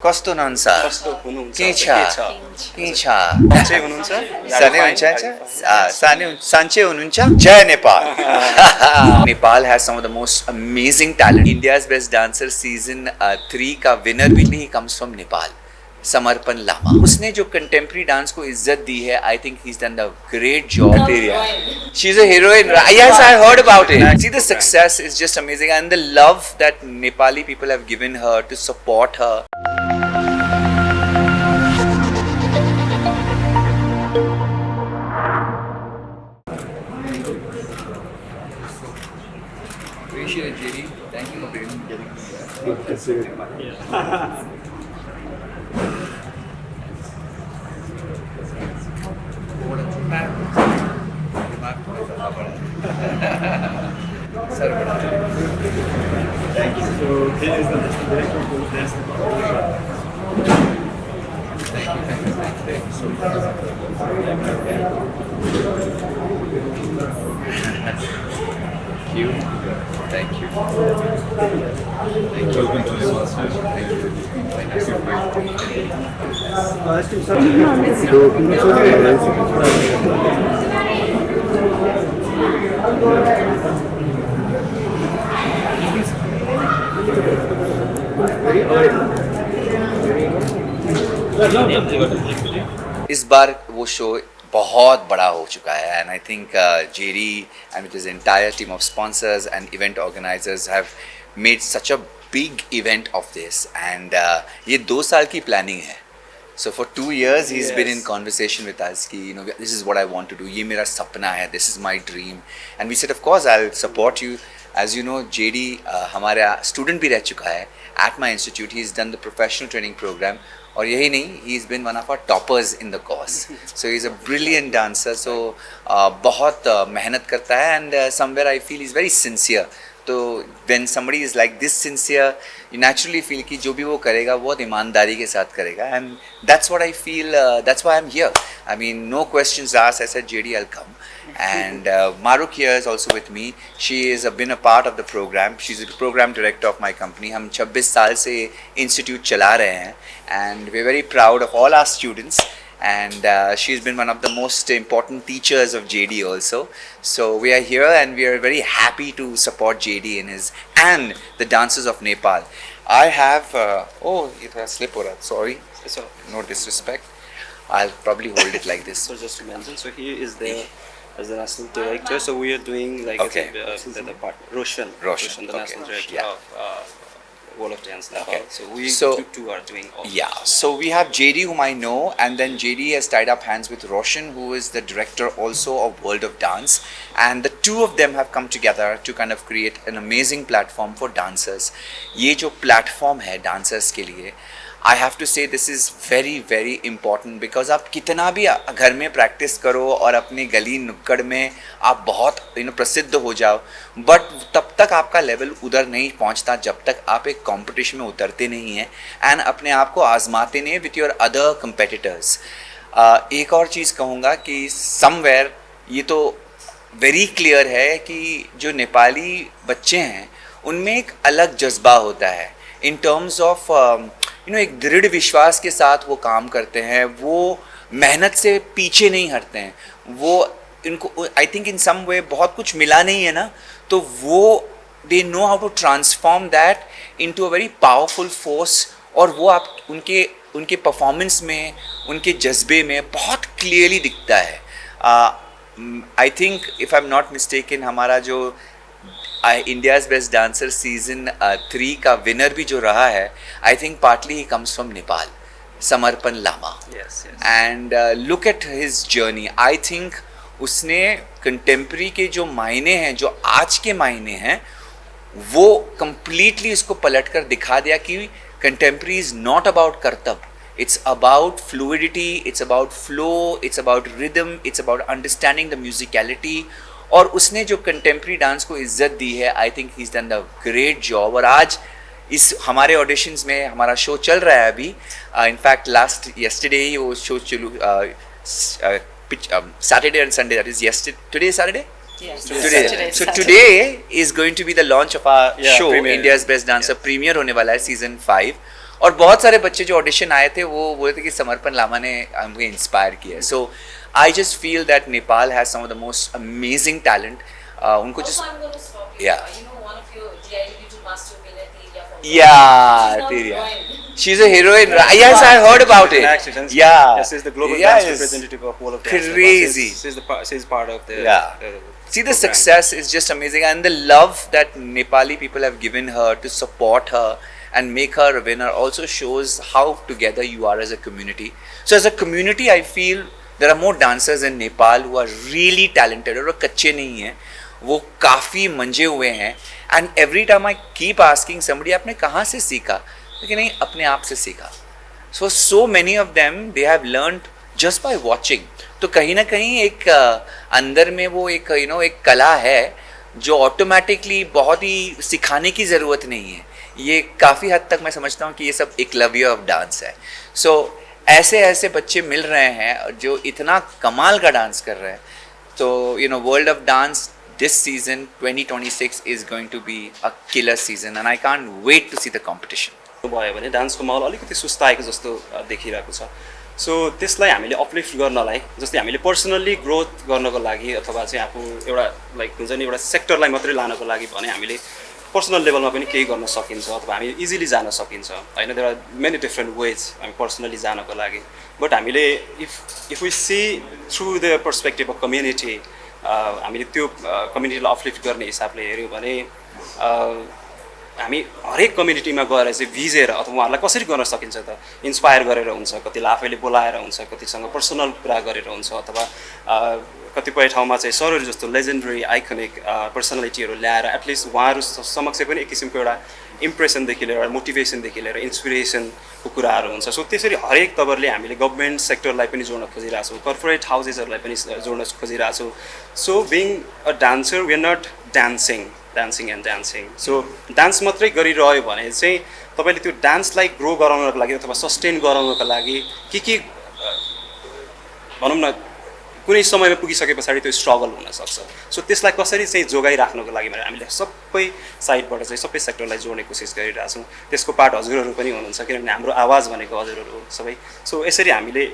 कस्तो हुनुहुन्छ कस्तो हुनुहुन्छ के छ के छ के छ सन्चै हुनुहुन्छ सधैँ हुन्छ सन्चै हुनुहुन्छ जय Nepal Nepal has some of the most amazing talent. India's Best Dancer season 3 का विनर भी ही comes from Nepal. समर्पण लामा उसने जो कंटेम्प्रेरी डांस को इज्जत दी है I think he is done the great job she is a heroine yes I heard about it see the success is just amazing and the love that Nepali people have given her to support her appreciate it, JD. Thank you for getting me here. सर बड़ा Thank you. So he is the director of the dance department. Thank you so much. Thank you. Welcome to Nepal, sir. Thank you. इस बार वो show बहुत बड़ा हो चुका है and I think Jerry and with his entire team of sponsors and event organisers have made such a big event of this and ये 2 साल की प्लानिंग है. So for 2 years he's been in conversation with us कि you know this is what I want to do, ये मेरा सपना है, this is my dream, and we said of course I'll support you. As you know JD हमारा student भी रह चुका है at my institute. He's done the professional training program और यही नहीं, he's been one of our toppers in the course. So he's a brilliant dancer. So बहुत मेहनत करता है and somewhere I feel he's very sincere. तो when somebody is like this sincere, you naturally feel कि जो भी वो करेगा बहुत ईमानदारी के साथ करेगा and that's what I feel, that's why I'm here. I mean no questions asked. I said JD I'll come and Maruk here is also with me. She is been a part of the program. She's the program director of my company. हम 26 साल से institute चला रहे हैं and we're very proud of all our students. And she's been one of the most important teachers of JD also. So we are here and we are very happy to support JD in his and the dancers of Nepal. I have it has slip over. Sorry, So, no disrespect. I'll probably hold it like this. so just to mention, so he is there as the national director. So we are doing like Okay. the part Roshan, the Okay. national director Yeah. of World of Dance Nepal. Okay. So we So- two are doing all. Yeah, so we have JD whom I know, and then JD has tied up hands with Roshan, who is the director also of World of Dance, and the two of them have come together to kind of create an amazing platform for dancers. ये जो platform है dancers के लिए, I have to say this is very very important because आप कितना भी घर में प्रैक्टिस करो और अपने गली नुक्कड़ में आप बहुत प्रसिद्ध हो जाओ, बट तब तक आपका लेवल उधर नहीं पहुंचता जब तक आप एक कंपटीशन में उतरते नहीं हैं एंड अपने आप को आजमाते नहीं विथ योर अदर कंपेटिटर्स. एक और चीज़ कहूँगा कि समवेयर ये तो वेरी क्लियर है कि जो नेपाली बच्चे हैं उनमें एक अलग जज्बा होता है इन टर्म्स ऑफ एक दृढ़ विश्वास के साथ वो काम करते हैं, वो मेहनत से पीछे नहीं हटते हैं. वो इनको आई थिंक इन सम वे बहुत कुछ मिला नहीं है ना, तो वो they know how to transform that into a very powerful force और वो आप उनके परफॉर्मेंस में उनके जज्बे में बहुत क्लियरली दिखता है. I think if I am not mistaken हमारा जो इंडियाज़ बेस्ट डांसर सीजन 3 का विनर भी जो रहा है I think partly he comes from Nepal, Samarpan Lama. Yes. And look at his journey. I think उसने कंटेम्प्रेरी के जो मायने हैं, जो आज के मायने हैं, वो कंप्लीटली इसको पलट कर दिखा दिया कि कंटेम्प्रेरी इज़ नॉट अबाउट करतब, it's about fluidity, it's about flow, it's about rhythm, it's about understanding the musicality. और उसने जो कंटेम्प्रेरी डांस को इज्जत दी है I think he is done the great job. और आज इस हमारे ऑडिशंस में हमारा शो चल रहा है अभी. इनफैक्ट लास्ट yesterday ही वो शो चलू Saturday and Sunday, that is yesterday, today is Saturday? Yes. Today. So today is going to be the launch of our show, premiere. India's Best Dancer. Premiere होने वाला है season 5. और बहुत सारे बच्चे जो ऑडिशन आए थे वो बोले थे कि समर्पण लामा ने हमें इंस्पायर किया है. So I just feel that Nepal has some of the most amazing talent. उनको Also, just I'm going to stop you. yeah. You know, one of your GID little master villain, Teria from Yeah, She's not Teria. heroine. She's a heroine. Yes, I heard about it. Actually, Yeah. Yes, she's the global Yes. dance representative of Wall of Dance. Crazy. She's part of the. Yeah. See, the program. success is just amazing, and the love that Nepali people have given her to support her and make her a winner also shows how together you are as a community. So, as a community, I feel there are more dancers in Nepal who are really talented और वो कच्चे नहीं हैं, वो काफ़ी मंजे हुए हैं. And every time I keep asking somebody आपने कहाँ से सीखा, लेकिन नहीं, अपने आप से सीखा. So many of them they have learned just by watching. तो कहीं ना कहीं एक अंदर में वो एक एक कला है जो ऑटोमेटिकली बहुत ही सिखाने की ज़रूरत नहीं है. ये काफ़ी हद तक मैं समझता हूँ कि ये सब एकलव्य ऑफ डांस है. सो ऐसे ऐसे बच्चे मिल रहे हैं जो इतना कमाल का डांस कर रहे हैं. तो world of dance this season 2026 is going to be a killer season and I can't wait to see the competition. भयो भने डान्सको माहौल अलिकति सुस्ताएको जस्तो देखिरहेको छ. सो त्यसलाई हामीले अपलिफ्ट गर्नलाई, जस्तै हामीले पर्सनल्ली ग्रोथ गर्नको लागि अथवा चाहिँ आफू एउटा लाइक हुन्छ नि एउटा सेक्टरलाई मात्रै लानको लागि भने हामीले पर्सनल लेभलमा पनि केही गर्न सकिन्छ अथवा हामी इजिली जान सकिन्छ होइन. There are many different ways हामी पर्सनली जानको लागि. बट हामीले if we see through the perspective of community, हामीले त्यो कम्युनिटीलाई अपलिफ्ट गर्ने हिसाबले हेऱ्यौँ भने हामी हरेक कम्युनिटीमा गएर चाहिँ भिजेर अथवा उहाँहरूलाई कसरी गर्न सकिन्छ त, इन्सपायर गरेर हुन्छ, कतिलाई आफैले बोलाएर हुन्छ, कतिसँग पर्सनल कुरा गरेर हुन्छ, अथवा कतिपय ठाउँमा चाहिँ सरहरू जस्तो लेजेन्डरी आइकनिक पर्सनालिटीहरू ल्याएर एटलिस्ट उहाँहरू समक्ष पनि एक किसिमको एउटा इम्प्रेसनदेखि लिएर मोटिभेसनदेखि लिएर इन्सपिरेसनको कुराहरू हुन्छ. सो त्यसरी हरेक तवरले हामीले गभर्मेन्ट सेक्टरलाई पनि जोड्न खोजिरहेको छौँ, कर्पोरेट हाउसेसहरूलाई पनि जोड्न खोजिरहेको छौँ. So being a dancer we are not dancing and dancing. So dance मात्रै गरिरह्यो भने चाहिँ तपाईँले त्यो डान्सलाई ग्रो गराउनको लागि अथवा सस्टेन गराउनको लागि के भनौँ न कुनै समयमा पुगिसके पछाडि त्यो स्ट्रगल हुनसक्छ. सो त्यसलाई कसरी चाहिँ जोगाइराख्नको लागि भने हामीले सबै साइडबाट चाहिँ सबै सेक्टरलाई जोड्ने कोसिस गरिरहेछौँ. त्यसको पार्ट हजुरहरू पनि हुनुहुन्छ, किनभने हाम्रो आवाज भनेको हजुरहरू हो सबै. सो यसरी हामीले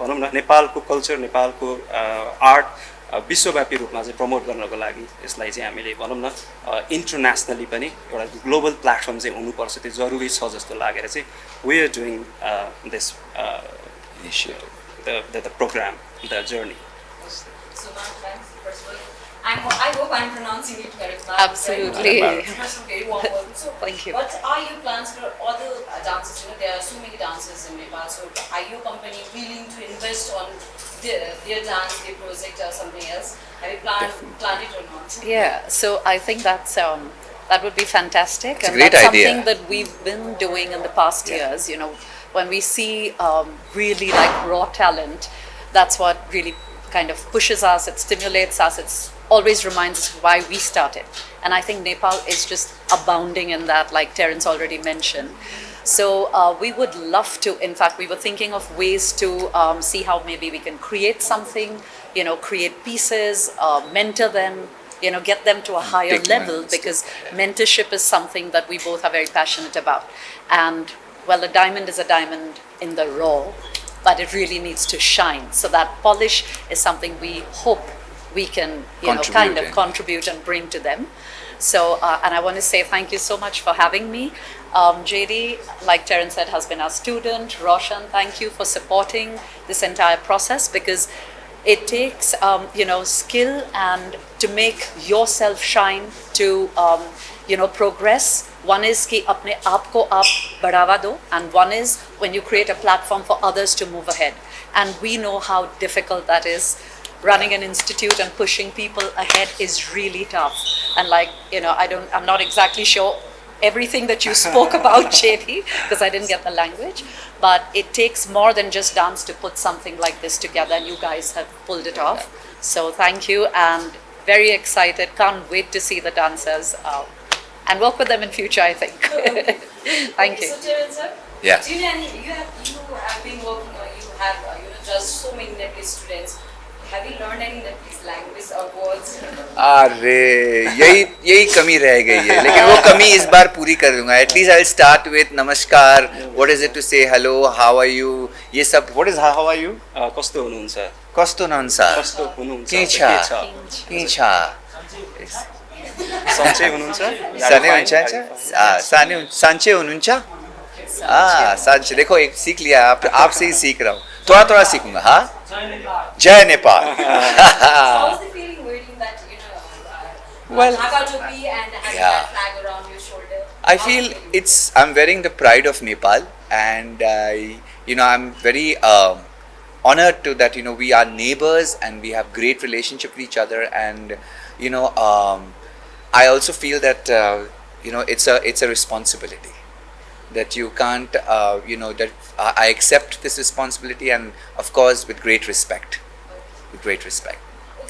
भनौँ न नेपालको कल्चर, नेपालको आर्ट विश्वव्यापी रूपमा चाहिँ प्रमोट गर्नको लागि यसलाई चाहिँ हामीले भनौँ न इन्टरनेसनली पनि एउटा ग्लोबल प्लेटफर्म चाहिँ हुनुपर्छ, त्यो जरुरी छ जस्तो लागेर चाहिँ we are doing this the programme, the journey. So, ma'am, thanks. First of all, I hope I'm pronouncing it correct, ma'am. Absolutely. Right? First of all, very warm welcome. So, Thank you. What are your plans for other dances? There are so many dancers in Nepal. So, are your company willing to invest on their dance, their project, or something else? Have you planned it or not? Yeah, so I think that would be fantastic, It's a and great that's idea. something that we've been doing in the past years. When we see really like raw talent, that's what really kind of pushes us. It stimulates us. It's always reminds us why we started, and I think Nepal is just abounding in that, like Terence already mentioned. So we would love to. In fact, we were thinking of ways to see how maybe we can create something, create pieces, mentor them, get them to a higher Big level, minds. because mentorship is something that we both are very passionate about. And well, a diamond is a diamond in the raw, but it really needs to shine. So that polish is something we hope we can, kind of contribute and bring to them. So, and I want to say thank you so much for having me. JD, like Terence said, has been our student. Roshan, thank you for supporting this entire process, because it takes, skill and to make yourself shine, to, progress. One is कि अपने आप को आप बढ़ावा दो, and one is when you create a platform for others to move ahead. And we know how difficult that is. Running an institute and pushing people ahead is really tough. And I'm not exactly sure everything that you spoke about, JD, because I didn't get the language. But it takes more than just dance to put something like this together, and you guys have pulled it off. So thank you, and very excited. Can't wait to see the dancers and work with them in future, I think. Thank you. So, Terence, sir, Yeah. do you have been working, or you have just so many Nepalese students. Have you learned any Nepalese language or words? अरे यही कमी रह गई है, लेकिन वो कमी इस बार पूरी कर दूंगा. At least I will start with नमस्कार, what is it to say hello, how are you, ये सब. What is how are you, कस्तो हुनुहुन्छ, कस्तो हुनुहुन्छ, कस्तो हुनुहुन्छ, के छ, के छ, सन्चै हुनुहुन्छ, सानै हुन्छ, साँचे हुनुहुन्छ. साँचे. देखो एक सीख लिया, आपसे ही सीख रहा हूँ, थोड़ा थोड़ा सीखूंगा. हाँ, जय Nepal. How's the feeling wearing that, Well, Dhaka topi and having yeah. that flag around your shoulder? I feel I'm wearing the pride of Nepal, and I'm very honored to that. We are neighbors and we have great relationship with each other, and I also feel that it's a responsibility that you can't that I accept this responsibility, and of course with great respect,